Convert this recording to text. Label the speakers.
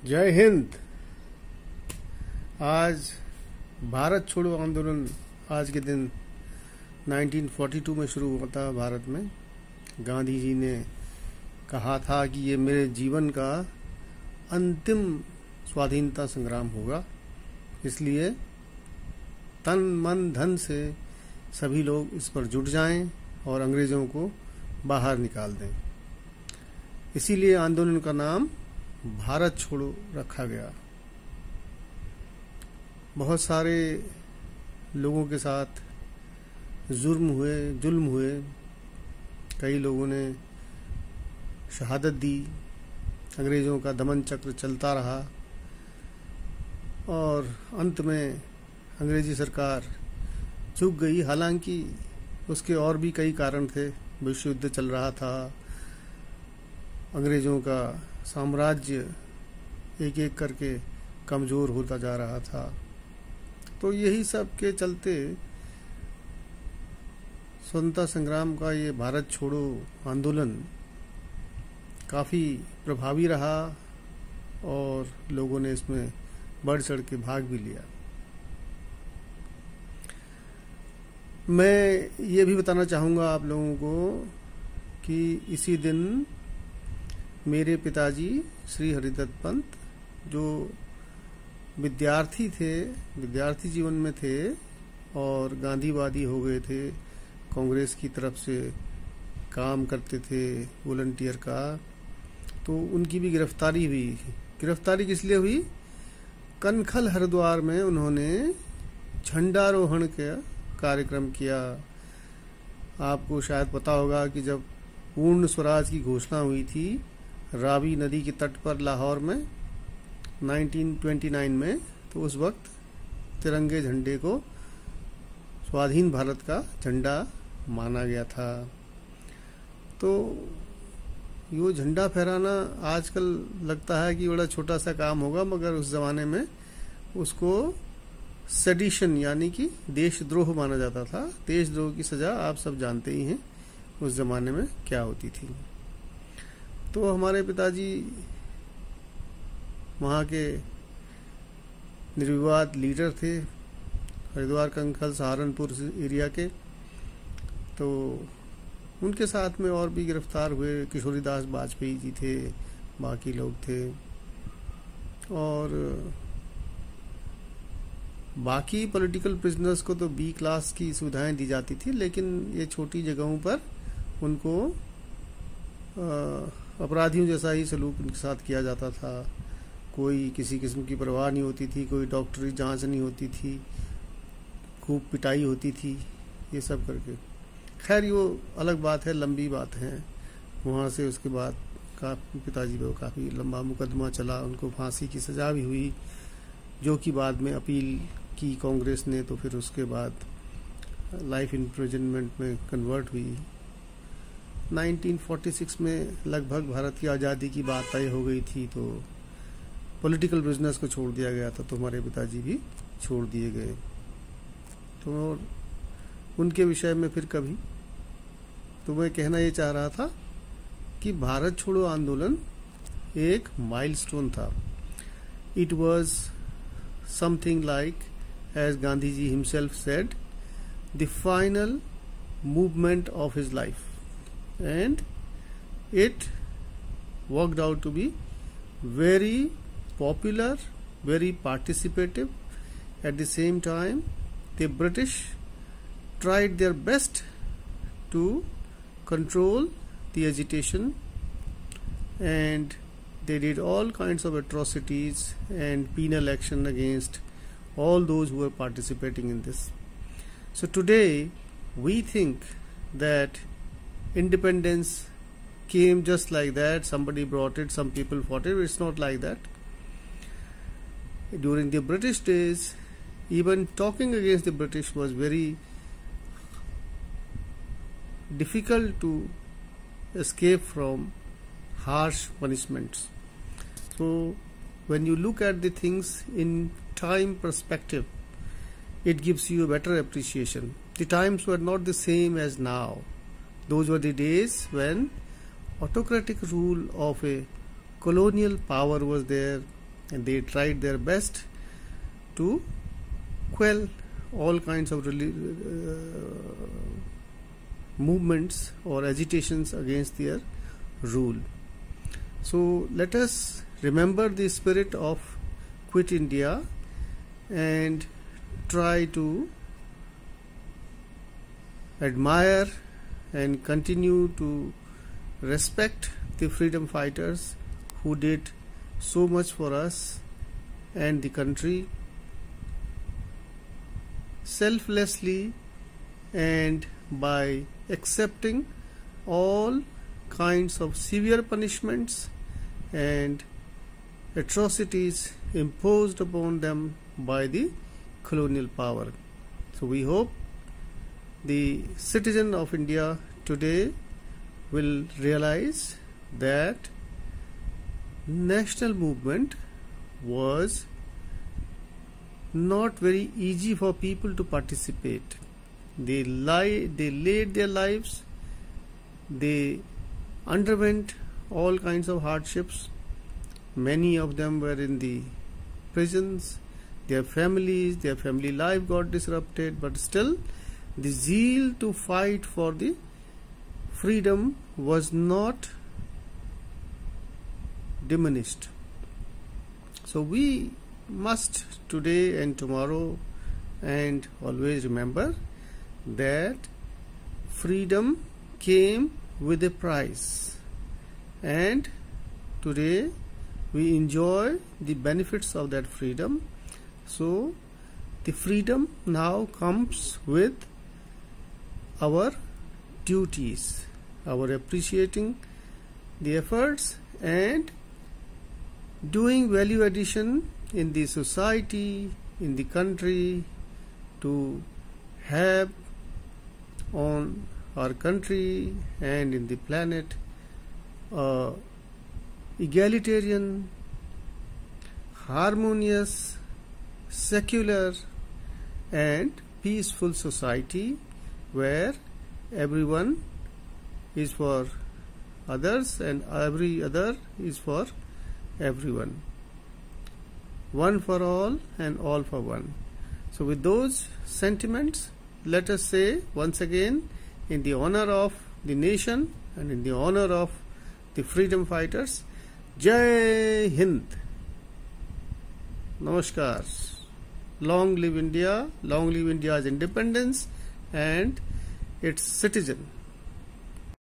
Speaker 1: जय हिंद। आज भारत छोड़ो आंदोलन आज के दिन 1942 में शुरू हुआ था भारत में। गांधी जी ने कहा था कि ये मेरे जीवन का अंतिम स्वाधीनता संग्राम होगा, इसलिए तन मन धन से सभी लोग इस पर जुट जाएं और अंग्रेजों को बाहर निकाल दें। इसीलिए आंदोलन का नाम भारत छोड़ो रखा गया। बहुत सारे लोगों के साथ जुल्म हुए। कई लोगों ने शहादत दी। अंग्रेजों का दमन चक्र चलता रहा और अंत में अंग्रेजी सरकार झुक गई। हालांकि उसके और भी कई कारण थे। विश्व युद्ध चल रहा था, अंग्रेजों का साम्राज्य एक एक करके कमजोर होता जा रहा था। तो यही सब के चलते स्वतंत्रता संग्राम का ये भारत छोड़ो आंदोलन काफ़ी प्रभावी रहा और लोगों ने इसमें बढ़ चढ़ के भाग भी लिया। मैं ये भी बताना चाहूँगा आप लोगों को कि इसी दिन मेरे पिताजी श्री हरिदत्त पंत, जो विद्यार्थी थे, विद्यार्थी जीवन में थे और गांधीवादी हो गए थे, कांग्रेस की तरफ से काम करते थे वॉलंटियर का, तो उनकी भी गिरफ्तारी हुई। गिरफ्तारी किस लिए हुई? कनखल हरिद्वार में उन्होंने झंडारोहण का कार्यक्रम किया। आपको शायद पता होगा कि जब पूर्ण स्वराज की घोषणा हुई थी रावी नदी के तट पर लाहौर में 1929 में, तो उस वक्त तिरंगे झंडे को स्वाधीन भारत का झंडा माना गया था। तो ये झंडा फहराना आजकल लगता है कि बड़ा छोटा सा काम होगा, मगर उस जमाने में उसको सेडिशन यानी कि देशद्रोह माना जाता था। देशद्रोह की सजा आप सब जानते ही हैं उस जमाने में क्या होती थी। तो हमारे पिताजी वहाँ के निर्विवाद लीडर थे, हरिद्वार, कंखल, सहारनपुर एरिया के। तो उनके साथ में और भी गिरफ्तार हुए किशोरीदास वाजपेयी जी थे, बाकी लोग थे और बाकी पॉलिटिकल प्रिजनर्स को तो बी क्लास की सुविधाएं दी जाती थी, लेकिन ये छोटी जगहों पर उनको अपराधियों जैसा ही सलूक उनके साथ किया जाता था। कोई किसी किस्म की परवाह नहीं होती थी, कोई डॉक्टरी जांच नहीं होती थी, खूब पिटाई होती थी, ये सब करके। खैर वो अलग बात है, लंबी बात है। वहाँ से उसके बाद पिताजी पे काफ़ी लंबा मुकदमा चला, उनको फांसी की सजा भी हुई, जो कि बाद में अपील की कांग्रेस ने, तो फिर उसके बाद लाइफ इम्प्रिजनमेंट में कन्वर्ट हुई। 1946 में लगभग भारत की आज़ादी की बात तय हो गई थी, तो पॉलिटिकल बिजनेस को छोड़ दिया गया था, तो हमारे पिताजी भी छोड़ दिए गए। तो उनके विषय में फिर कभी तो मैं कहना ये चाह रहा था कि भारत छोड़ो आंदोलन एक माइलस्टोन था। It was something like, as Gandhi ji himself said, the final movement of his life, and it worked out to be very popular, very participative. At the same time, the British tried their best to control the agitation, and they did all kinds of atrocities and penal action against all those who were participating in this. So today we think that independence came just like that, somebody brought it, some people fought it. It's not like that. During the British days, even talking against the British was very difficult to escape from harsh punishments. So when you look at the things in time perspective, it gives you a better appreciation. The times were not the same as now. Those were the days when autocratic rule of a colonial power was there, and they tried their best to quell all kinds of movements or agitations against their rule. So let us remember the spirit of Quit India and try to admire and continue to respect the freedom fighters who did so much for us and the country selflessly, and by accepting all kinds of severe punishments and atrocities imposed upon them by the colonial power. So we hope the citizen of India today will realize that national movement was not very easy for people to participate. They laid their lives, they underwent all kinds of hardships. Many of them were in the prisons, their family life got disrupted, but still the zeal to fight for the freedom was not diminished. So we must today and tomorrow and always remember that freedom came with a price, and today we enjoy the benefits of that freedom. So the freedom now comes with our duties, our appreciating the efforts and doing value addition in the society, in the country, to have on our country and in the planet egalitarian, harmonious, secular and peaceful society where everyone is for others and every other is for everyone. One for all and all for one. So with those sentiments, let us say once again, in the honor of the nation and in the honor of the freedom fighters, Jai Hind. Namaskar. Long live India, long live India's independence and its citizen.